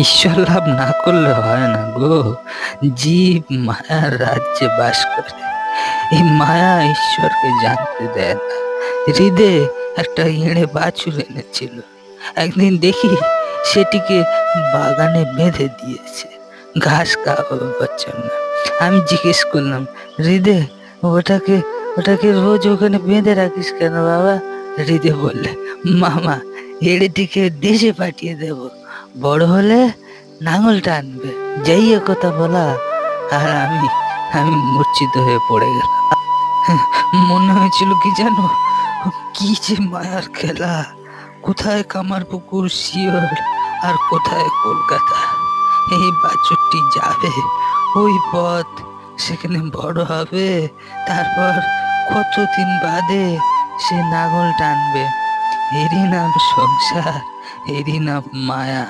ঈশ্বর লাভ না করলে হয় না গো। জীব মায়ার রাজ্যে বাস করে, এই মায়া ঈশ্বরকে জানতে দেয় না। হৃদে একটা এঁড়ে বাছুর এনেছিল, একদিন দেখি সেটিকে বাগানে বেঁধে দিয়েছে ঘাস খাওয়াবার জন্য। আমি জিজ্ঞেস করলাম, হৃদে ওটাকে ওটাকে রোজ ওখানে বেঁধে রাখিস কেন বাবা? হৃদে বললে, মামা এড়েটিকে দেশে পাঠিয়ে দেব, বড় হলে নাঙল টানবে। যেই এ কথা বলা, আর আমি আমি মূর্ছিত হয়ে পড়ে গেলাম। মনে হয়েছিল কি জানো, কি যে মায়ার খেলা! কোথায় কামারপুকুর শিওর আর কোথায় কলকাতা। এই বাছুরটি যাবে ওই পথ, সেখানে বড় হবে, তারপর কতদিন বাদে সে নাঙল টানবে। এরই নাম সংসার, এরই নাম মায়া।